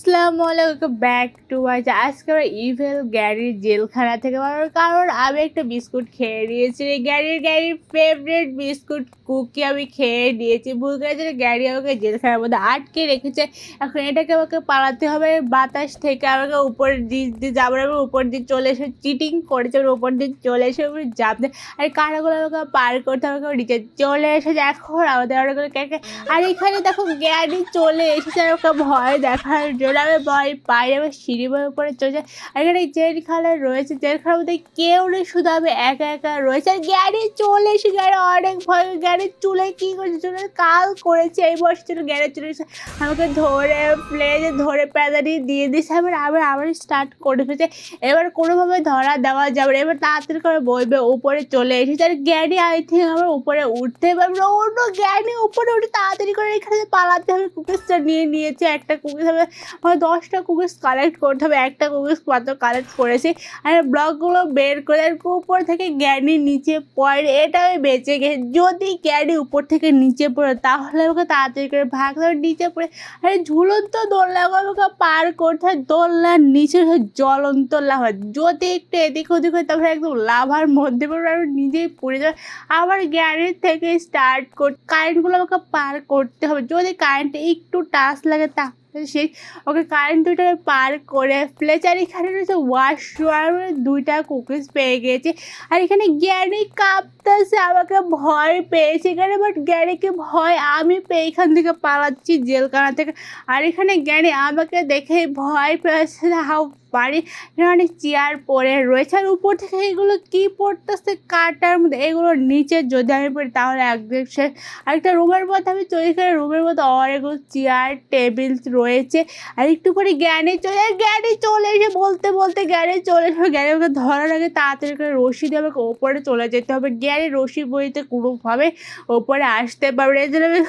আসসালামু আলাইকুম back to my আজকে আমরা ইভেল গ্যারির জেলখানা থেকে কারণ আমি একটা বিস্কুট খেয়ে নিয়েছি। গ্যারির ফেভারিট বিস্কুট কুকি আমি খেয়ে নিয়েছি। ভুল করেছে গ্যারি আমাকে জেলখানার মধ্যে আটকে রেখেছে। এখন এটাকে আমাকে পালাতে হবে বাতাস থেকে। আমাকে উপরের দিক দিয়ে যাবার আমি উপর দিয়ে চলে এসে চিটিং করেছে, ওর উপর দিয়ে চলে এসে যাবতে আর কারাগুলো আমাকে পার করতে আমাকে নিচে চলে এসেছে। এখন আমাদের অনেকগুলো ক্যাকে আর এখানে দেখো গ্যারি চলে এসেছে আমাকে ভয় দেখার জন্য। আমি ভয় পাই, আমি সিঁড়ি বয়ে উপরে চলে যাই। আর এখানে জেলখানায় রয়েছে, জেলখানার মধ্যে কেউ নেই, শুধু আমি একা একা রয়েছে। আর গ্যারি চলে এসে গ্যারি অনেক ভয়, গ্যারির চুলে কী করেছে, চুলে কাল করেছে এই বয়সে চলে গ্যারি চলে এসে আমাকে ধরে প্লেজে ধরে প্যাদানি দিয়ে দিয়েছে। আবার স্টার্ট করে ফেলছে। এবার কোনোভাবে ধরা দেওয়া যাবে না, এবার তাড়াতাড়ি করে বইবে উপরে চলে এসেছে। আর গ্যারি আই থিঙ্ক আমার উপরে উঠতে পারবে, অন্য গ্যারি উপরে উঠে তাড়াতাড়ি করে এখানে পালাতে হবে। কুকিজটা নিয়েছে, একটা কুকিজ হবে 10টা কুকিজ কালেক্ট করতে হবে, একটা কুকিজ মাত্র কালেক্ট করেছি। আর ব্লকগুলো বের করে আর উপর থেকে গ্যারি নিচে পড়ে, এটা আমি বেঁচে গেছি। যদি গ্যারি উপর থেকে নিচে পড়ে তাহলে আমাকে তাড়াতাড়ি করে ভাগতে হবে নিচে পড়ে। আরে ঝুলন্ত দোলনা আমাকে পার করতে হয়, দোলনার নিচে জ্বলন্ত লাভা, যদি একটু এদিক ওদিক হয় তারপরে একদম লাভার মধ্যে পড়ে আমি নিজেই পড়ে যাবে। আবার গ্যারেজ থেকে স্টার্ট কারেন্টগুলো আমাকে পার করতে হবে। যদি কারেন্টে একটু টাচ লাগে তাহলে সেই ওকে কারেন্ট দুইটা পার করে ফেলেছে। আর এখানে রয়েছে ওয়াশরুমে 2টা কুকিজ পেয়ে গেছে। আর এখানে গ্যারি কাঁপতেছে, আমাকে ভয় পেয়েছে এখানে, বাট গ্যারিকে ভয় আমি পেয়ে এখান থেকে পালাচ্ছি জেলখানা থেকে। আর এখানে গ্যারি আমাকে দেখে ভয় পেয়েছে হাউ বাড়ি অনেক চেয়ার পরে রয়েছে। আর উপর থেকে এগুলো কি পড়তেছে কাটার মধ্যে, এগুলো নিচে যদি আমি পড়ি তাহলে একদিন আরেকটা রুমের মধ্যে আমি চলে গেলে রুমের মধ্যে অনেকগুলো চেয়ার টেবিল রয়েছে। আর একটু পরে জ্ঞানে চলে এসে বলতে জ্ঞানে চলে এসে জ্ঞানে ওকে ধরার আগে তাড়াতাড়ি করে রশি দিয়ে আমাকে ওপরে চলে যেতে হবে। জ্ঞানে রশি বইতে কোনোভাবে ওপরে আসতে পারবে, এই জন্য আমি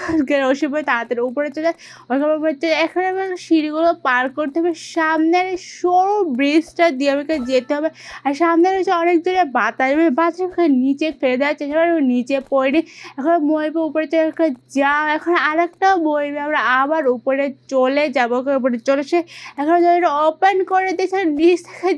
রশি বই তাড়াতাড়ি উপরে চলে ওখানে। এখন আমি সিঁড়িগুলো পার করতে হবে, সামনের সরু ব্রিজটা দিয়ে আমাকে যেতে হবে। আর সামনে রয়েছে অনেক দূরে বাতাস নিচে ফেলে দেওয়ার চেষ্টা করে, নিচে পড়িনি। এখন মইবে উপরে এখন আর একটা বইবে, আমরা আবার উপরে চলে যাবো। উপরে চলে এসে এখন ওপেন করে দিয়েছে, নিচ থেকে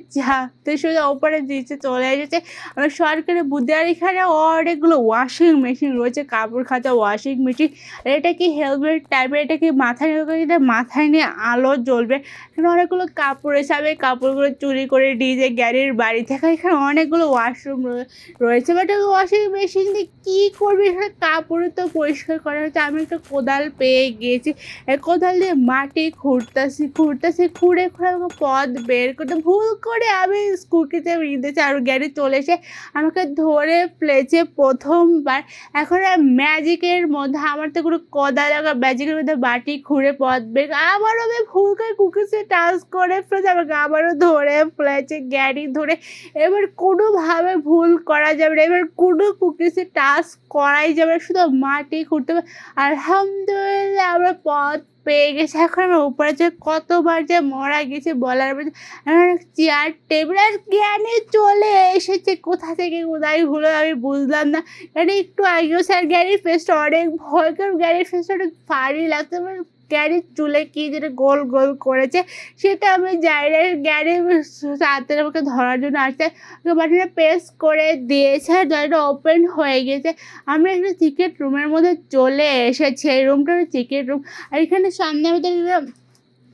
তো শুধু উপরে নিচে চলে এসেছে। আমরা সরকারি বুদ্ধি। আর এখানে অনেকগুলো ওয়াশিং মেশিন রয়েছে, কাপড় খাঁচা ওয়াশিং মেশিন। আর এটা কি হেলমেট টাইপের, এটা কি মাথায় নিয়ে আলো জ্বলবে। এখানে অনেকগুলো কাপড় রয়েছে, আমি কাপড়গুলো চুরি করে ডিজে গ্যারির বাড়ি থেকে। এখানে অনেকগুলো ওয়াশরুম রয়েছে, বাট ওয়াশিং মেশিন দিয়ে কী করবে, এখানে কাপড় তো পরিষ্কার করা হচ্ছে। আমি একটা কোদাল পেয়ে গিয়েছি, কোদাল দিয়ে মাটি খুঁড়তেছি খুঁড়ে আমাকে পথ বের করতে ভুল করে আমি স্কুটিতে দিয়েছি। আর গ্যারি চলে এসে আমাকে ধরে ফেলেছে প্রথমবার। এখন ম্যাজিকের মধ্যে আমার তো কোনো কোদাল ম্যাজিকের মধ্যে মাটি খুঁড়ে পথ বের, আবারও আমি ভুল করে কুকিজে টাচ করে ফেলেছে, আমাকে আবারও ধরে ফেলেছে গ্যারি ধরে। এবার কোনোভাবে ভুল করা যাবে না, এবার কোনো কুকিজে টাচ করাই যাবে না, শুধু মাটি খুঁড়তে হবে। আলহামদুলিল্লাহ আমরা পথ পেয়ে গেছি। এখন আমার উপরে যে কতবার যে মরা গেছে বলার মধ্যে। চেয়ার টেবিল আর জ্ঞানে চলে এসেছে, কোথা থেকে কোথায় হলো আমি বুঝলাম না। মানে একটু আগেও স্যার গ্যারির ফেসটা অনেক ভয়ঙ্কর, গ্যারির ফেসটা অনেক ভারী লাগতো। গ্যারির চুলে কি যেটা গোল গোল করেছে সেটা আমি জানি না। গ্যারি তাড়াতাড়ি আমাকে ধরার জন্য আসছে, বাটনটা প্রেস করে দিয়েছে, দরজাটা ওপেন হয়ে গেছে। আমি একটা সিক্রেট রুমের মধ্যে চলে এসেছি, এই রুমটা সিক্রেট রুম। আর এখানে সামনে আমাদের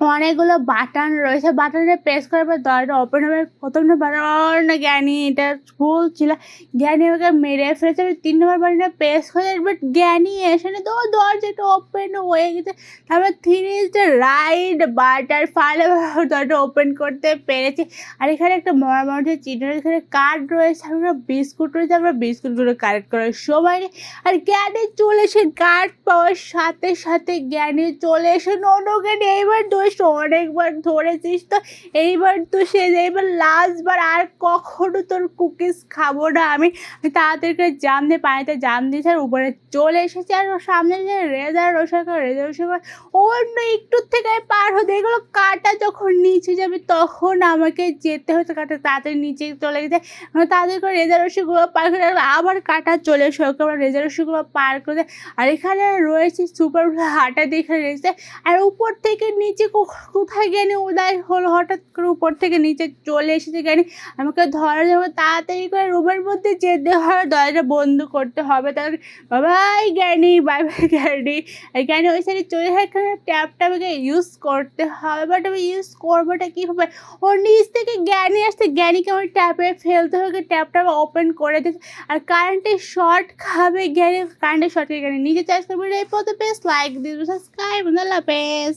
অনেকগুলো বাটন রয়েছে, বাটনে প্রেস করার পর দরজা ওপেন হবে। প্রথমটা বাটন না জ্ঞানী, এটা ভুল ছিল, জ্ঞানী আমাকে মেরে ফেলেছে। আমি 3 নম্বর বাটনটা প্রেস করে, বাট জ্ঞানী এসে না, তো দরজাটা ওপেন হয়ে গেছে। তারপর 3 রাইট বাটন ফাইলে দরজাটা ওপেন করতে পেরেছি। আর এখানে একটা মরামতের চিহ্ন, এখানে কার্ড রয়েছে, আমরা বিস্কুট রয়েছে, আমরা বিস্কুটগুলো কালেক্ট করার সময় নেই। আর জ্ঞানী চলে এসে কার্ড পাওয়ার সাথে সাথে জ্ঞানী চলে এসে জ্ঞানী এইবার অনেকবার ধরেছিস তো, এইবার তো এইবার লাস্টবার, আর কখনো তোর কুকিজ খাবো না আমি। তাড়াতাড়ি করে জাম দিয়ে পানিতে জাম দিয়েছে আর উপরে চলে এসেছে আর ওর সামনে যে রেজার রোশন অন্য একটু থেকে পার হতে এগুলো কাটা যখন নিচে যাবে তখন আমাকে যেতে হতো কাটা তাড়াতাড়ি নিচে চলে গেছে তাদের করে রেজার রশিগুলো পার করে আবার কাটা চলে এসে ওকে আবার রেজার রশিগুলো পার করে আর এখানে রয়েছে সুপার হাঁটা দেখে রয়েছে আর উপর থেকে নিচে কোথায় জ্ঞানী উদয় হলো হঠাৎ করে উপর থেকে নিচে চলে এসেছে জ্ঞানী আমাকে ধরা যাবে তাড়াতাড়ি করে রুমের মধ্যে যেতে হবে দরজা বন্ধ করতে হবে তাহলে বাবাই জ্ঞানী বাই বাই জ্ঞানী আর জ্ঞানী ওই সাইডে চলে এখানে ট্যাপটাকে ইউজ করতে হবে বাট আমি ইউজ করবোটা কীভাবে ওর নিচ থেকে জ্ঞানী আসতে জ্ঞানীকে আমার ট্যাপে ফেলতে হবে ট্যাপটা ওপেন করে দিতে আর কারেন্টের শর্ট খাবে জ্ঞানী কারেন্টের শর্ট জ্ঞানী নিজে চার্জ করবে এই পথে বেশ লাইক দিবে সাবস্ক্রাইব আল্লাহ হাফেজ।